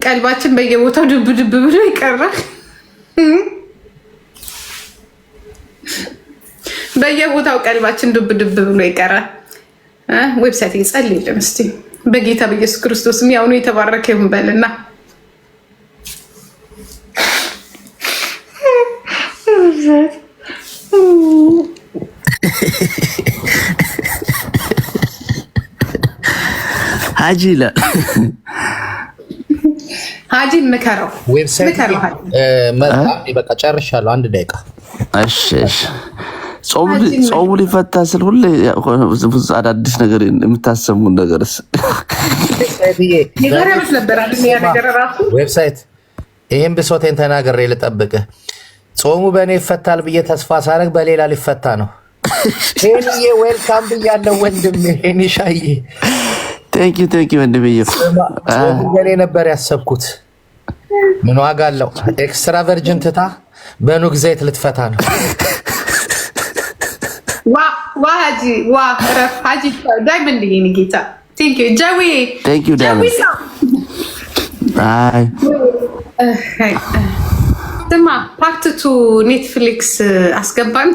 ቀልባችን በየቦታው ድብ ድብ ብሎ ይቀራል። በየቦታው ቀልባችን ድብ ድብ ብሎ ይቀራል። ዌብሳይት ይጸልይልን እስቲ በጌታ በኢየሱስ ክርስቶስ ያውኑ የተባረከ ይሁን በልና ሀጂ ይላል። ሀጂን ምከረው። ዌብሳይት በቃ ጨርሻለሁ። 1 ደቂቃ። እሺ ጾሙ ሊፈታ ስል ሁሌ ብዙ አዳዲስ ነገር የምታሰሙን ነገርስ ዌብሳይት ይህም ብሶቴን ተናግሬ ልጠብቅህ። ጾሙ በእኔ ይፈታል ብዬ ተስፋ ሳረግ በሌላ ሊፈታ ነው። ሄንዬ ዌልካም ብያለሁ ወንድሜ። ሄኒሻዬ ቴንክ ዩ ወንድሜ። ጾሙ በእኔ ነበር ያሰብኩት። ምን ዋጋ አለው? ኤክስትራ ቨርጅን ትታ በኑግ ዘይት ልትፈታ ነው። ሀጂ ሀጂ ዳይመንድ የኔ ጌታ ቴንክ ዩ ጃዊ ቴንክ ዩ ዳይመንድ። አይ ስማ ፓርት ቱ ኔትፍሊክስ አስገባን።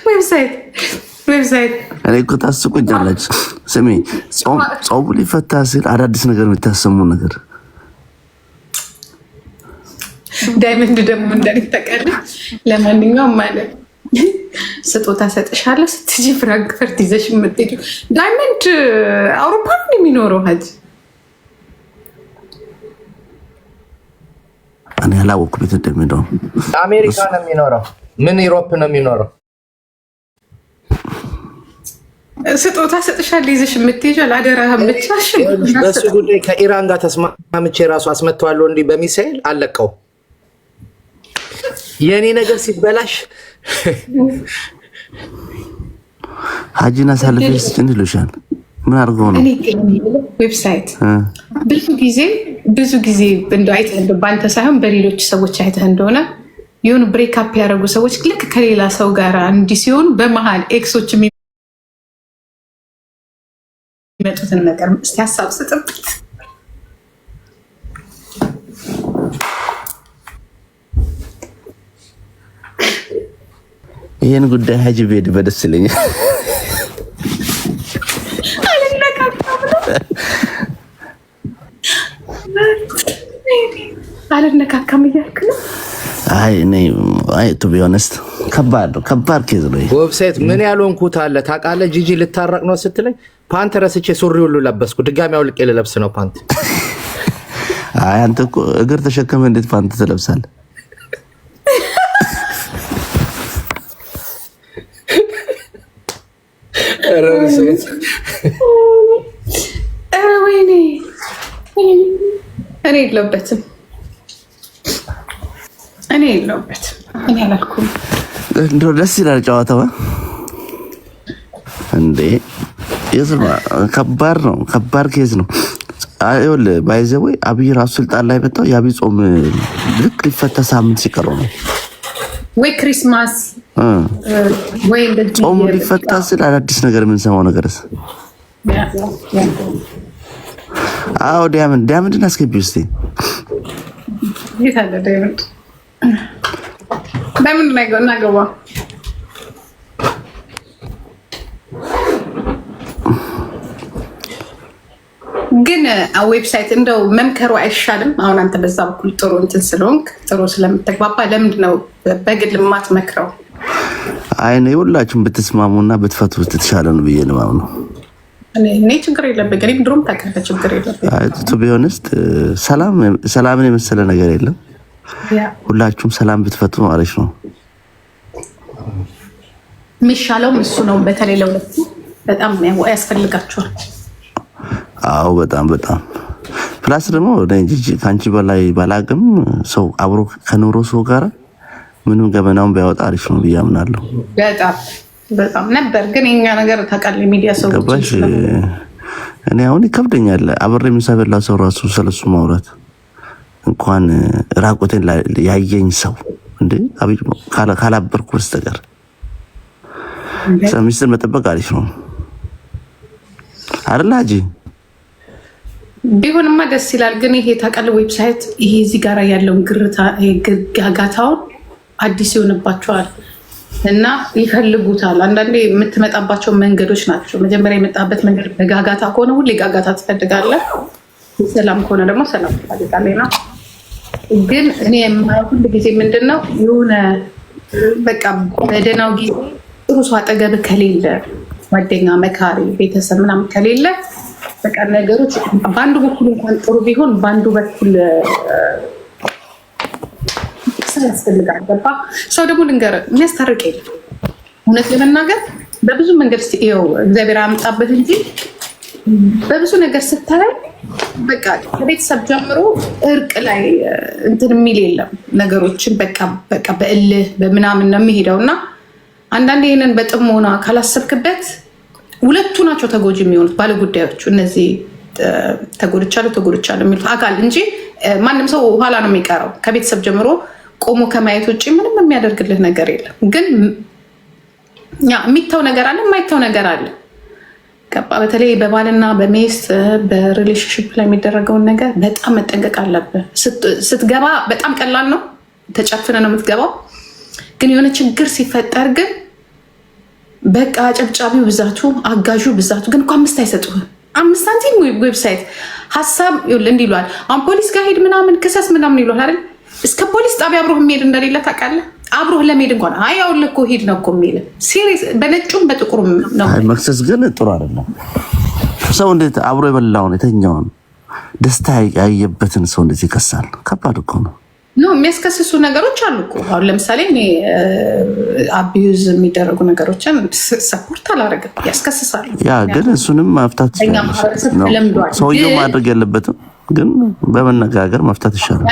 ዌብሳይት እኔ እኮ ታስቁኛላችሁ። ስሚ ጾሙ ሊፈታ ሲል አዳዲስ ነገር የምታሰሙ ነገር ዳይመንድ ደግሞ እንደተቀለ ለማንኛውም ማለት ስጦታ ሰጥሻለሁ ስትጂ ፍራንክፈርት ይዘሽ የምትሄጂው ዳይመንድ አውሮፓ ነው የሚኖረው። ሀጂ እኔ አላወኩም የት እንደሚኖረው። አሜሪካ ነው የሚኖረው። ምን ዩሮፕ ነው የሚኖረው? ስጦታ ሰጥሻለሁ ይዘሽ የምትሄጂው አላደራህም ብቻሽ። በሱ ጉዳይ ከኢራን ጋር ተስማምቼ ራሱ አስመጥተዋለሁ። እንዲህ በሚሳኤል አለቀው። የኔ ነገር ሲበላሽ ሀጂና ሳልፈስ እንት ይሉሻል። ምን አድርገው ነው? ዌብሳይት ብዙ ጊዜ እንደው አይተህ እንደው ባንተ ሳይሆን በሌሎች ሰዎች አይተህ እንደሆነ የሆኑ ብሬክአፕ ያደረጉ ሰዎች ልክ ከሌላ ሰው ጋር እንዲህ ሲሆኑ በመሀል ኤክሶች የሚመጡትን ነገር እስቲ ሀሳብ ስጥበት። ይሄን ጉዳይ ሀጂ ቤድ በደስ ይለኛል። አልነካካም እያልክ ነው? አይ ቱ ቢ ኦነስት ከባድ ኬዝ ነው። ዌብሳይት ምን ያልሆንኩት አለ ታውቃለህ? ጂጂ ልታረቅ ነው ስትለኝ ፓንት ረስቼ ሱሪ ሁሉ ለበስኩ። ድጋሚ አውልቄ ልለብስ ነው ፓንት። አይ አንተ እኮ እግር ተሸከመ እንዴት ፓንት ትለብሳለህ? ወይኔ እኔ የለሁበትም። እኔ አላልኩም። እንደው ደስ ይላል ጨዋታው እንዴ! ከባድ ነው። ከባድ ኬዝ ነው። አይወል ባይዘው አብይ ራሱ ስልጣን ላይ መጣው። የአብይ ጾም ልክ ሊፈታ ሳምንት ሲቀረው ነው ወይ ክሪስማስ ወይ እንደዚህ ጾም ሊፈታ ሲል አዳዲስ ነገር የምንሰማው ነገርስ? አዎ ዳይመንድን አስገቢው እስቲ። ይታለ ዳይመንድ ላይ ገባ። ግን ዌብሳይት እንደው መምከሩ አይሻልም? አሁን አንተ በዛ በኩል ጥሩ እንትን ስለሆንክ ጥሩ ስለምትግባባ ለምንድን ነው በግል የማትመክረው? አይ ነው ሁላችሁም ብትስማሙና ብትፈቱ ብትሻለ ነው ብዬ ነው የማምነው። እኔ ችግር የለብኝ። እኔም ድሮም ታውቃለህ ችግር የለብኝ። አይ ቱ ቢ ኦነስት ሰላምን የመሰለ ነገር የለም። ሁላችሁም ሰላም ብትፈቱ አሪፍ ነው። የሚሻለውም እሱ ነው። በተለይ ለሁለቱ በጣም ያስፈልጋቸዋል። አዎ በጣም ፕላስ ደግሞ ከአንቺ በላይ ባላቅም ሰው አብሮ ከኖሮ ሰው ጋር ምንም ገበናውን ቢያወጣ አሪፍ ነው ብዬ አምናለሁ። በጣም ነበር ግን የኛ ነገር ታውቃለህ ሚዲያ ሰው ገባሽ። እኔ አሁን ይከብደኛል አብሬ የሚሰበላ ሰው ራሱ ስለሱ ማውራት እንኳን ራቆቴን ያየኝ ሰው እንዴ አብይ ካላበርኩ በስተቀር ሚስጥር መጠበቅ አሪፍ ነው አይደል? ሀጂ ቢሆንማ ደስ ይላል። ግን ይሄ ታውቃለህ ዌብሳይት ይሄ እዚህ ጋር ያለውን ጋጋታውን አዲስ ይሆንባቸዋል እና ይፈልጉታል። አንዳንዴ የምትመጣባቸው መንገዶች ናቸው። መጀመሪያ የመጣበት መንገድ በጋጋታ ከሆነ ሁሌ ጋጋታ ትፈልጋለህ፣ ሰላም ከሆነ ደግሞ ሰላም ትፈልጋለህ። ና ግን እኔ የማየው ሁል ጊዜ ምንድን ነው የሆነ በቃ በደህናው ጊዜ ጥሩ ሰው አጠገብህ ከሌለ፣ ጓደኛ፣ መካሪ፣ ቤተሰብ ምናምን ከሌለ በቃ ነገሮች በአንዱ በኩል እንኳን ጥሩ ቢሆን በአንዱ በኩል ያስፈልጋል። ገባ? ሰው ደግሞ ልንገርህ የሚያስታርቅ የለም። እውነት ለመናገር በብዙ መንገድ ው እግዚአብሔር አምጣበት እንጂ በብዙ ነገር ስታይ በቃ ከቤተሰብ ጀምሮ እርቅ ላይ እንትን የሚል የለም። ነገሮችን በቃ በእልህ በምናምን ነው የሚሄደው እና አንዳንዴ ይህንን በጥሞና ካላሰብክበት ሁለቱ ናቸው ተጎጂ የሚሆኑት ባለጉዳዮቹ። እነዚህ ተጎድቻለሁ የሚሉት አካል እንጂ ማንም ሰው ኋላ ነው የሚቀረው። ከቤተሰብ ጀምሮ ቆሞ ከማየት ውጭ ምንም የሚያደርግልህ ነገር የለም። ግን የሚተው ነገር አለ፣ የማይተው ነገር አለ። ገባ? በተለይ በባልና በሚስት በሪሌሽንሽፕ ላይ የሚደረገውን ነገር በጣም መጠንቀቅ አለብህ። ስትገባ በጣም ቀላል ነው፣ ተጨፍነ ነው የምትገባው። ግን የሆነ ችግር ሲፈጠር ግን በቃ ጨብጫቢው ብዛቱ፣ አጋዡ ብዛቱ ግን እኮ 5 አይሰጡህም። 5 ሳንቲም ዌብሳይት ሀሳብ እንዲህ ይሏል። አሁን ፖሊስ ጋር ሄድ ምናምን ክሰስ ምናምን ይሏል አይደል? እስከ ፖሊስ ጣቢያ አብሮህ የሚሄድ እንደሌለ ታውቃለህ። አብሮህ ለመሄድ እንኳን አሁን እኮ ሂድ ነው እኮ የሚል ሲሪየስ፣ በነጩም በጥቁሩም ነው። መክሰስ ግን ጥሩ አይደለም። ሰው እንዴት አብሮ የበላውን የተኛውን ደስታ ያየበትን ሰው እንዴት ይከሳል? ከባድ እኮ ነው። የሚያስከስሱ ነገሮች አሉ እኮ። አሁን ለምሳሌ እኔ አቢዩዝ የሚደረጉ ነገሮችን ሰፖርት አላደርግም፣ ያስከስሳሉ። ያ ግን እሱንም መፍታት ሰውየው ማድረግ የለበትም፣ ግን በመነጋገር መፍታት ይሻላል።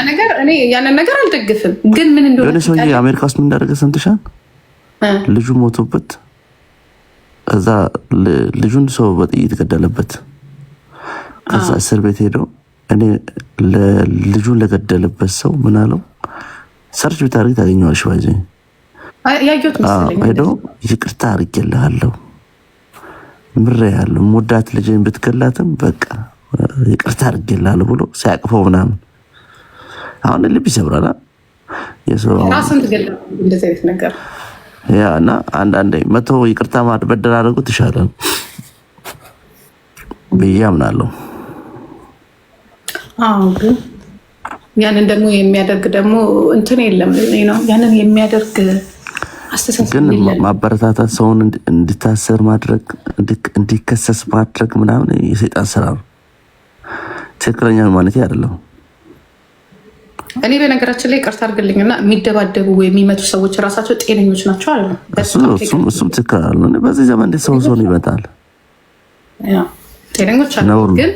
ያንን ነገር አልደግፍም፣ ግን ምን እንደሆነ ሰውዬ አሜሪካ ውስጥ ምን እንዳደረገ ሰምተሻል? ልጁ ሞቶበት እዛ ልጁን ሰው በጥይት ገደለበት። ከዛ እስር ቤት ሄደው እኔ ልጁን ለገደለበት ሰው ምን አለው? ሰርች ብታደርግ ታገኘዋለሽ። ባይዘ ሄደው ይቅርታ አድርጌልሃለሁ፣ ምሬሃለሁ፣ ሙዳት ልጅን ብትገላትም በቃ ይቅርታ አድርጌልሃለሁ ብሎ ሲያቅፈው ምናምን አሁን ልብ ይሰብራል። ራስን ትገላለህ እንደዚህ አይነት ነገር ያ እና አንዳንዴ መቶ ይቅርታ መደራረጉ ትሻላል ብዬ አምናለሁ። ግን ያንን ደግሞ የሚያደርግ ደግሞ እንትን የለም ነው። ያንን የሚያደርግ አስተሳሰብ ግን ማበረታታት፣ ሰውን እንዲታሰር ማድረግ፣ እንዲከሰስ ማድረግ ምናምን የሰይጣን ስራ ነው። ትክክለኛ ማለት አይደለም። እኔ በነገራችን ላይ ይቅርታ አድርግልኝና የሚደባደቡ ወይ የሚመቱ ሰዎች ራሳቸው ጤነኞች ናቸው አለ። እሱም ትክክል አለ። በዚህ ዘመን እንዴት ሰው ይመታል? ጤነኞች አሉ ግን